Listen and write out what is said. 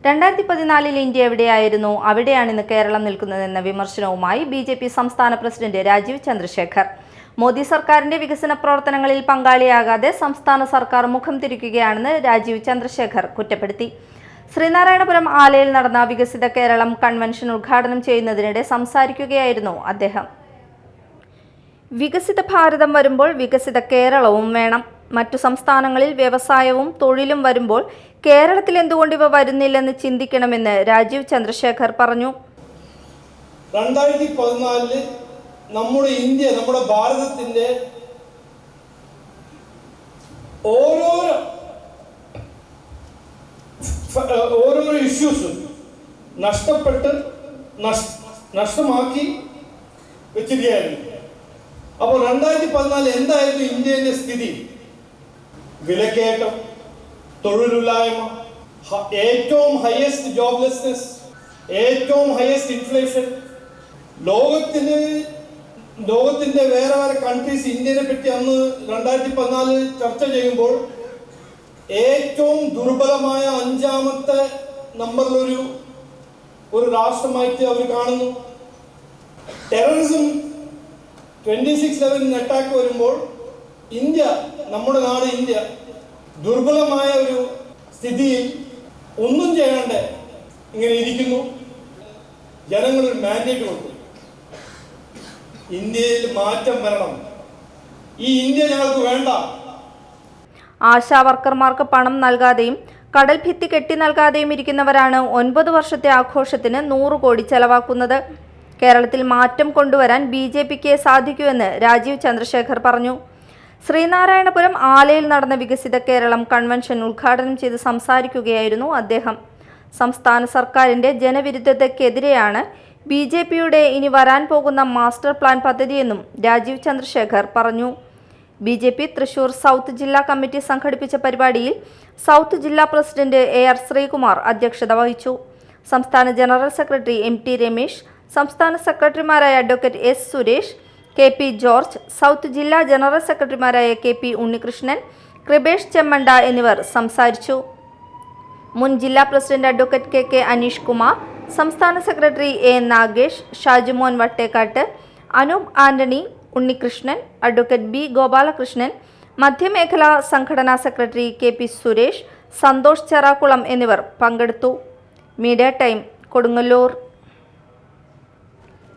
2014 India എവിടെയായിരുന്നു, അവിടെയാണ് ഇന്ന് കേരളം നിൽക്കുന്നതെന്ന വിമർശനവുമായി ബിജെപി സംസ്ഥാന പ്രസിഡന്റ് രാജീവ് ചന്ദ്രശേഖർ. മോദി സർക്കാരിന്റെ വികസന പ്രവർത്തനങ്ങളിൽ പങ്കാളിയാകാതെ സംസ്ഥാന സർക്കാർ മുഖം തിരിക്കുകയാണെന്ന് രാജീവ് ചന്ദ്രശേഖർ കുറ്റപ്പെടുത്തി. ശ്രീനാരായണപുരം ആലയിൽ നടന്ന വികസിത കേരളം കൺവെൻഷൻ ഉദ്ഘാടനം ചെയ്യുന്നതിനിടെ സംസാരിക്കുകയായിരുന്നു അദ്ദേഹം. വികസിത ഭാരതം വരുമ്പോൾ വികസിത കേരളവും വേണം. മറ്റു സംസ്ഥാനങ്ങളിൽ വ്യവസായവും തൊഴിലും വരുമ്പോൾ കേരളത്തിൽ എന്തുകൊണ്ട് ഇവ വരുന്നില്ലെന്ന് ചിന്തിക്കണമെന്ന് രാജീവ് ചന്ദ്രശേഖർ പറഞ്ഞു. 2014 നമ്മുടെ ഇന്ത്യ, നമ്മുടെ ഭാരതത്തിന്റെ ഓരോരോ ഇഷ്യൂസും നഷ്ടമാക്കി വെച്ചിരിക്കുകയായിരുന്നു. അപ്പോൾ 2014 എന്തായിരുന്നു ഇന്ത്യയുടെ സ്ഥിതി? വിലക്കയറ്റം, തൊഴിലില്ലായ്മ, ഏറ്റവും ഹയസ്റ്റ് ജോബ്ലെസ്നെസ്, ഏറ്റവും ഹയസ്റ്റ് ഇൻഫ്ലേഷൻ. ലോകത്തിന്റെ വേറെ കൺട്രീസ് ഇന്ത്യനെ പറ്റി അന്ന് 2014 ചർച്ച ചെയ്യുമ്പോൾ ഏറ്റവും ദുർബലമായ 5ാമത്തെ നമ്പറിലൊരു രാഷ്ട്രമായിട്ട് അവർ കാണുന്നു. ടെററിസം 26/11 അറ്റാക്ക് വരുമ്പോൾ ഇന്ത്യ, നമ്മുടെ നാട് ഇന്ത്യ ദുർബലമായ ഒരു സ്ഥിതിയിൽ ഒന്നും ചെയ്യാണ്ട് ഇങ്ങനെ ഇരിക്കുന്നു. ജനങ്ങളൊരു മാൻഡേറ്റ് കൊടുത്തു, ഇന്ത്യയിൽ മാറ്റം വരണം, ഈ ഇന്ത്യ ഞങ്ങൾക്ക് വേണ്ട. ആശാ വർക്കർമാർക്ക് പണം നൽകാതെയും കടൽ ഭിത്തി കെട്ടി നൽകാതെയും ഇരിക്കുന്നവരാണ് 9 വർഷത്തെ ആഘോഷത്തിന് 100 കോടി ചെലവാക്കുന്നത്. കേരളത്തിൽ മാറ്റം കൊണ്ടുവരാൻ ബിജെപിക്ക് സാധിക്കുമെന്ന് രാജീവ് ചന്ദ്രശേഖർ പറഞ്ഞു. ശ്രീനാരായണപുരം ആലയിൽ നടന്ന വികസിത കേരളം കൺവെൻഷൻ ഉദ്ഘാടനം ചെയ്ത് സംസാരിക്കുകയായിരുന്നു അദ്ദേഹം. സംസ്ഥാന സർക്കാരിന്റെ ജനവിരുദ്ധതയ്ക്കെതിരെയാണ് ബിജെപിയുടെ ഇനി വരാൻ പോകുന്ന മാസ്റ്റർ പ്ലാൻ പദ്ധതിയെന്നും രാജീവ് ചന്ദ്രശേഖർ പറഞ്ഞു. ബിജെപി തൃശൂർ സൗത്ത് ജില്ലാ കമ്മിറ്റി സംഘടിപ്പിച്ച പരിപാടിയിൽ സൗത്ത് ജില്ലാ പ്രസിഡന്റ് AR ശ്രീകുമാർ അധ്യക്ഷത വഹിച്ചു. സംസ്ഥാന ജനറൽ സെക്രട്ടറി MT രമേശ്, സംസ്ഥാന സെക്രട്ടറിമാരായ advocate S Suresh, KP George, south ജില്ലാ ജനറൽ സെക്രട്ടറിമാരായ KP ഉണ്ണികൃഷ്ണൻ, കൃപേഷ് ചെമ്മണ്ട എന്നിവർ സംസാരിച്ചു. മുൻ ജില്ലാ president advocate KK Aneesh Kumar, സംസ്ഥാന secretary A Nagesh, Shajimon Vattekkat, Anoop Antony, Unnikrishnan, advocate B Gopalakrishnan, മധ്യമേഖലാ സംഘടനാ സെക്രട്ടറി KP സുരേഷ്, സന്തോഷ് ചെറാക്കുളം എന്നിവർ പങ്കെടുത്തു. Media time, Kodungallur.